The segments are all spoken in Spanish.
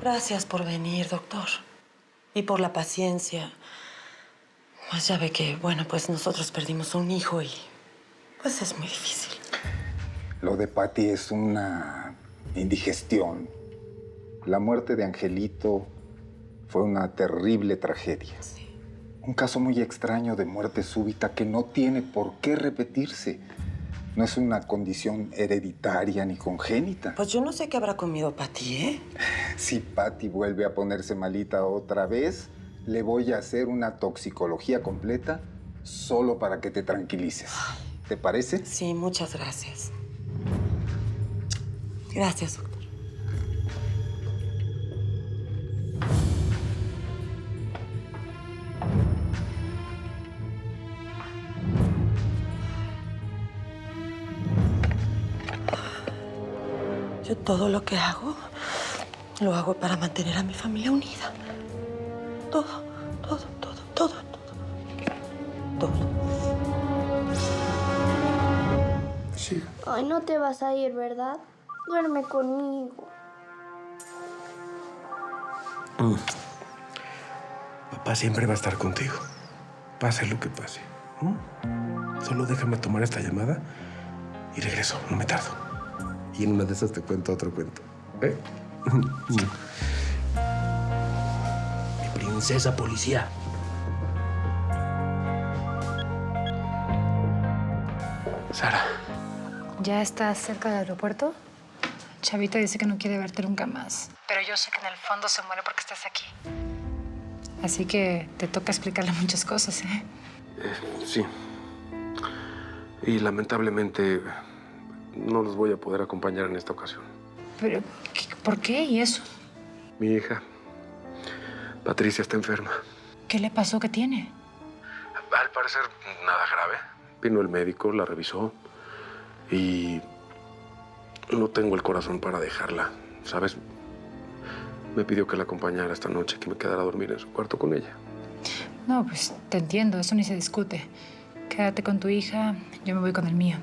Gracias por venir, doctor. Y por la paciencia. Pues ya ve que, bueno, pues nosotros perdimos un hijo y pues es muy difícil. Lo de Patty es una indigestión. La muerte de Angelito fue una terrible tragedia. Sí. Un caso muy extraño de muerte súbita que no tiene por qué repetirse. No es una condición hereditaria ni congénita. Pues yo no sé qué habrá comido Patty, ¿eh? Si Patty vuelve a ponerse malita otra vez, le voy a hacer una toxicología completa solo para que te tranquilices. ¿Te parece? Sí, muchas gracias. Gracias, doctor. Yo todo lo que hago, lo hago para mantener a mi familia unida. Todo, todo, todo, todo, todo. Todo. Sí. Ay, no te vas a ir, ¿verdad? Duerme conmigo. Papá siempre va a estar contigo. Pase lo que pase. Solo déjame tomar esta llamada y regreso. No me tardo. Y en una de esas te cuento otro cuento. ¿Eh? Mi princesa policía. Sara. ¿Ya estás cerca del aeropuerto? Chavita dice que no quiere verte nunca más. Pero yo sé que en el fondo se muere porque estás aquí. Así que te toca explicarle muchas cosas, ¿eh? Sí. Y lamentablemente no los voy a poder acompañar en esta ocasión. Pero, ¿por qué? ¿Y eso? Mi hija, Patricia, está enferma. ¿Qué le pasó? ¿Qué tiene? Al parecer, nada grave. Vino el médico, la revisó y no tengo el corazón para dejarla, ¿sabes? Me pidió que la acompañara esta noche, que me quedara a dormir en su cuarto con ella. No, pues te entiendo, eso ni se discute. Quédate con tu hija, yo me voy con el mío.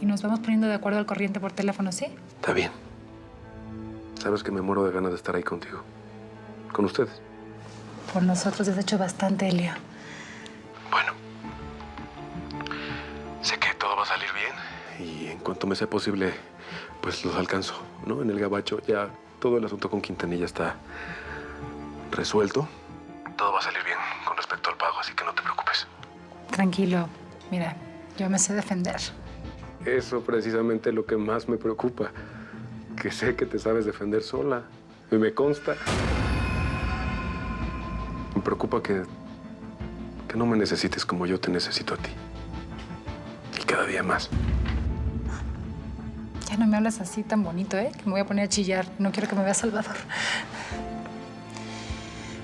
Y nos vamos poniendo de acuerdo al corriente por teléfono, ¿sí? Está bien. Sabes que me muero de ganas de estar ahí contigo. Con ustedes. Por nosotros has hecho bastante, Elio. Bueno. Sé que todo va a salir bien. Y en cuanto me sea posible, pues los alcanzo, ¿no? En el gabacho ya todo el asunto con Quintanilla está resuelto. Todo va a salir bien con respecto al pago, así que no te preocupes. Tranquilo. Mira, yo me sé defender. Eso precisamente es lo que más me preocupa. Que sé que te sabes defender sola. Y me consta. Me preocupa que no me necesites como yo te necesito a ti. Y cada día más. Ya no me hablas así tan bonito, ¿eh? Que me voy a poner a chillar. No quiero que me vea Salvador.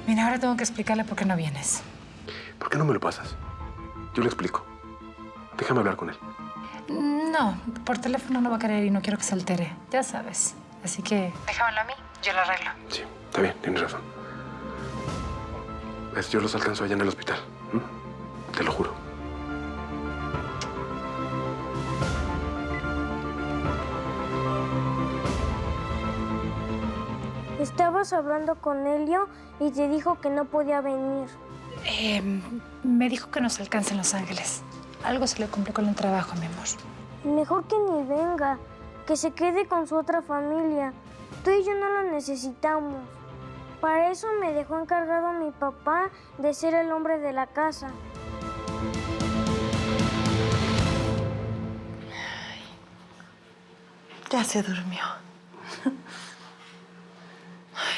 Mira, ahora tengo que explicarle por qué no vienes. ¿Por qué no me lo pasas? Yo le explico. Déjame hablar con él. No, por teléfono no va a querer y no quiero que se altere. Ya sabes. Así que déjamelo a mí, yo lo arreglo. Sí, está bien, tienes razón. ¿Ves? Yo los alcanzo allá en el hospital. Te lo juro. Estabas hablando con Elio y te dijo que no podía venir. Me dijo que nos alcance en Los Ángeles. Algo se le complicó en el trabajo, mi amor. Mejor que ni venga, que se quede con su otra familia. Tú y yo no lo necesitamos. Para eso me dejó encargado mi papá de ser el hombre de la casa. Ya se durmió.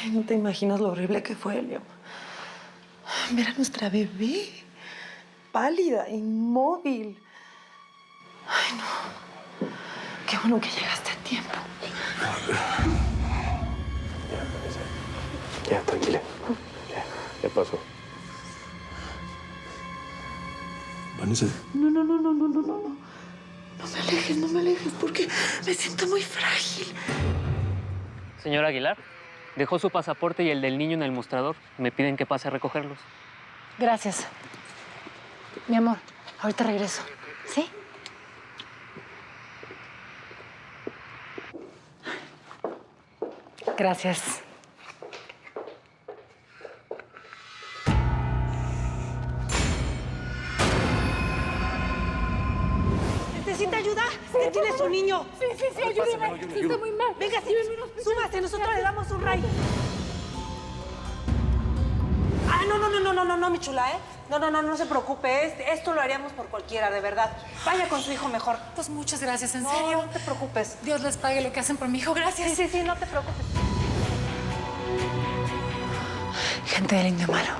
Ay, no te imaginas lo horrible que fue, Elio. Ver a nuestra bebé, pálida, inmóvil. Ay, no. Qué bueno que llegaste a tiempo. Ya, tranquila. Ya pasó. Vanessa. No. No me alejes, porque me siento muy frágil. Señor Aguilar, dejó su pasaporte y el del niño en el mostrador. Me piden que pase a recogerlos. Gracias. Mi amor, ahorita regreso. ¿Sí? Gracias. tiene su niño. Sí, ayúdeme. Sí, está muy mal. Venga, sí, súbase, nosotros le damos un ray. Ah, no, mi chula, ¿eh? No se preocupe. Esto lo haríamos por cualquiera, de verdad. Vaya con su hijo mejor. Pues muchas gracias, en serio. No te preocupes. Dios les pague lo que hacen por mi hijo. Gracias. Sí, no te preocupes. Gente del Indio Malo.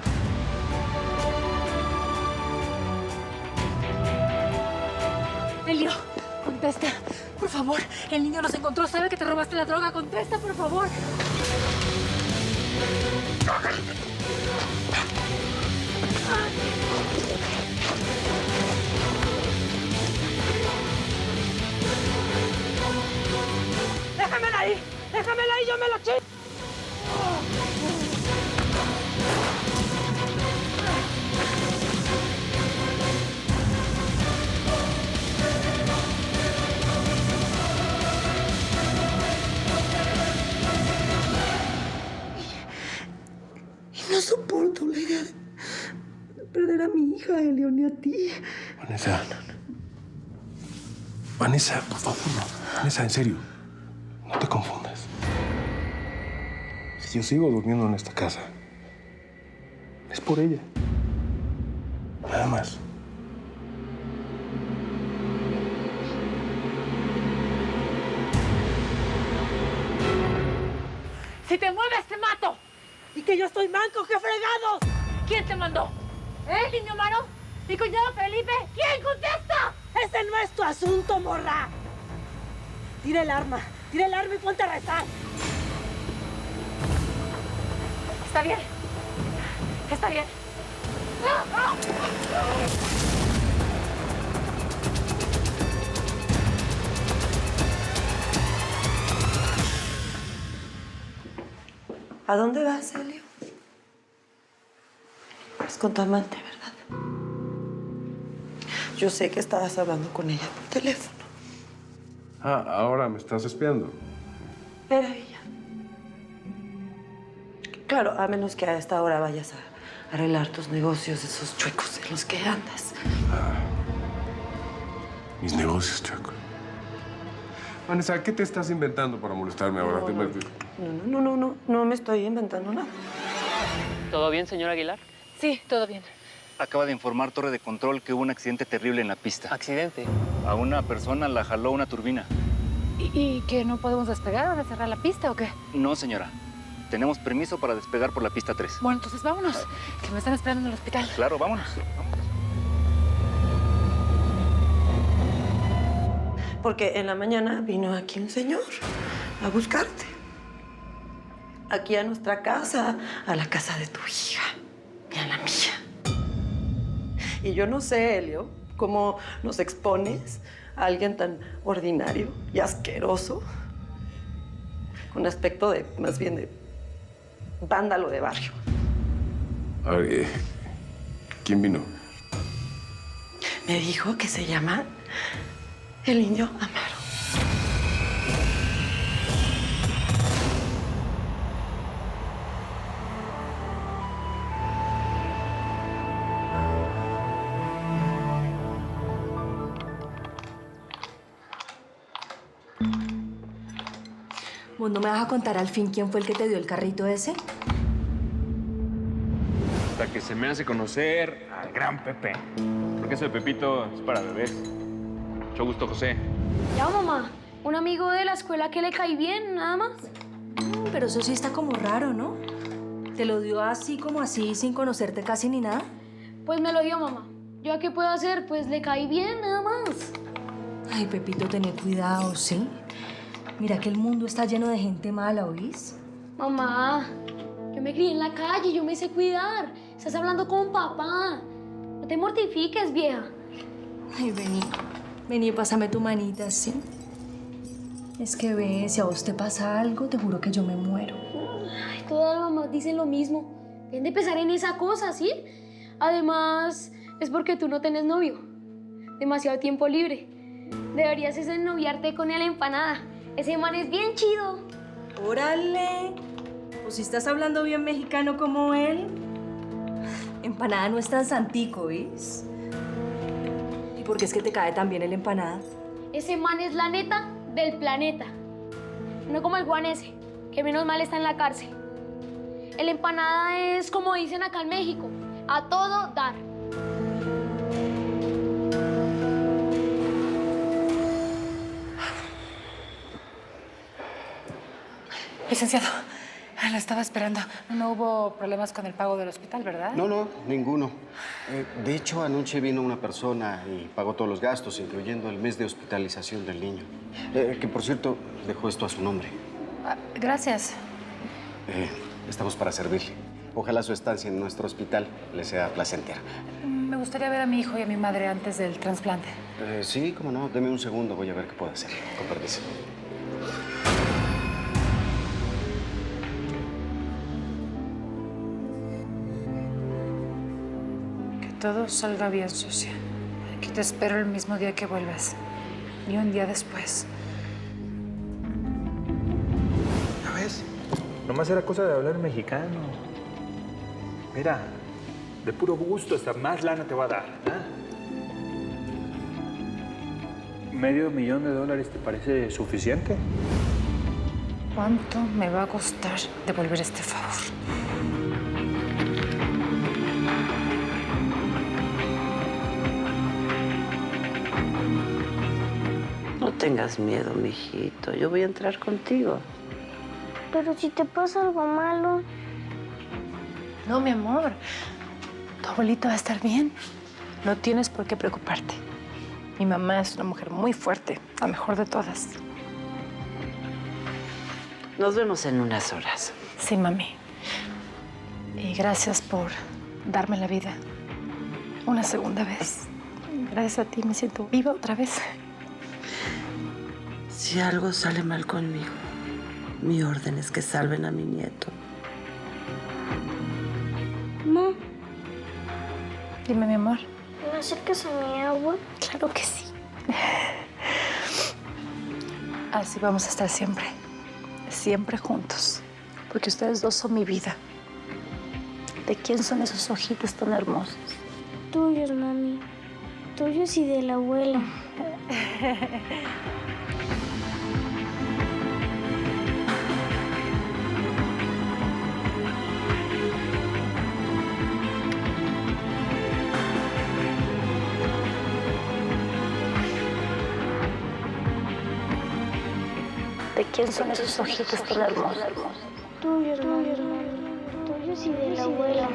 Elio, contesta. Por favor, el niño nos encontró. Sabe que te robaste la droga. Contesta, por favor. Déjamela ahí, yo me lo chingo. Y no soporto la idea de perder a mi hija, Elio, ni a ti. Vanessa. Vanessa, por favor, no. Vanessa, en serio. No te confundas. Si yo sigo durmiendo en esta casa, es por ella. Nada más. Si te mueves, te mato. Y que yo estoy manco, ¡qué fregados! ¿Quién te mandó? ¿El Indio Malo? ¿Mi cuñado Felipe? ¿Quién contesta? ¡Ese no es tu asunto, morra! Tira el arma y ponte a rezar. Está bien. Está bien. ¿A dónde vas, Elio? Es con tu amante, ¿verdad? Yo sé que estabas hablando con ella por teléfono. Ah, ahora me estás espiando. Era ella. Claro, a menos que a esta hora vayas a arreglar tus negocios, esos chuecos en los que andas. Mis negocios, Chaco. Vanessa, ¿qué te estás inventando para molestarme ahora? No me estoy inventando nada. ¿Todo bien, señor Aguilar? Sí, todo bien. Acaba de informar Torre de Control que hubo un accidente terrible en la pista. ¿Accidente? A una persona la jaló una turbina. ¿Y que no podemos despegar? ¿Van a cerrar la pista o qué? No, señora. Tenemos permiso para despegar por la pista 3. Bueno, entonces vámonos, que me están esperando en el hospital. Claro, vámonos. Porque en la mañana vino aquí un señor a buscarte. Aquí a nuestra casa, a la casa de tu hija y a la mía. Y yo no sé, Elio, cómo nos expones a alguien tan ordinario y asqueroso, con aspecto de, más bien de vándalo de barrio. A ver, ¿quién vino? Me dijo que se llama el Indio Amaro. ¿Vos no me vas a contar al fin quién fue el que te dio el carrito ese? Hasta que se me hace conocer al gran Pepe. Porque eso de Pepito es para bebés. Mucho gusto, José. Ya, mamá. Un amigo de la escuela que le cae bien, nada más. Pero eso sí está como raro, ¿no? ¿Te lo dio así como así, sin conocerte casi ni nada? Pues me lo dio, mamá. ¿Yo qué puedo hacer? Pues le caí bien, nada más. Ay, Pepito, ten cuidado, ¿sí? Mira que el mundo está lleno de gente mala, ¿oís? Mamá, yo me crié en la calle, yo me sé cuidar. Estás hablando con papá. No te mortifiques, vieja. Ay, vení, pásame tu manita, ¿sí? Es que ve, si a vos te pasa algo, te juro que yo me muero. Ay, todas las mamás dicen lo mismo. Dejen de pensar en esa cosa, ¿sí? Además, es porque tú no tenés novio. Demasiado tiempo libre. Deberías ennoviarte con la empanada. Ese man es bien chido. ¡Órale! Pues si estás hablando bien mexicano como él. Empanada no es tan santico, ¿ves? ¿Y por qué es que te cae tan bien el empanada? Ese man es la neta del planeta. No como el Juan ese, que menos mal está en la cárcel. El empanada es como dicen acá en México, a todo dar. Licenciado, lo estaba esperando. No hubo problemas con el pago del hospital, ¿verdad? No, ninguno. De hecho, anoche vino una persona y pagó todos los gastos, incluyendo el mes de hospitalización del niño. Que, por cierto, dejó esto a su nombre. Gracias. Estamos para servirle. Ojalá su estancia en nuestro hospital le sea placentera. Me gustaría ver a mi hijo y a mi madre antes del trasplante. Sí, cómo no. Deme un segundo, voy a ver qué puedo hacer. Con permiso. Todo salga bien, Sucia. Aquí te espero el mismo día que vuelvas. Y un día después. ¿Ya ves? Nomás era cosa de hablar mexicano. Mira, de puro gusto, hasta más lana te va a dar. $500,000 te parece suficiente? ¿Cuánto me va a costar devolver este favor? No tengas miedo, mijito. Yo voy a entrar contigo. Pero si te pasa algo malo... No, mi amor. Tu abuelito va a estar bien. No tienes por qué preocuparte. Mi mamá es una mujer muy fuerte, la mejor de todas. Nos vemos en unas horas. Sí, mami. Y gracias por darme la vida una segunda vez. Gracias a ti me siento viva otra vez. Si algo sale mal conmigo, mi orden es que salven a mi nieto. Mamá, Dime, mi amor. ¿me acercas a mi agua? Claro que sí. Así vamos a estar siempre. Siempre juntos. Porque ustedes dos son mi vida. ¿De quién son esos ojitos tan hermosos? Tuyos, mami. Tuyos y de la abuela. ¿De quién son esos ojitos tan hermosos? Tuyos, mami. Tuyos y de la abuela.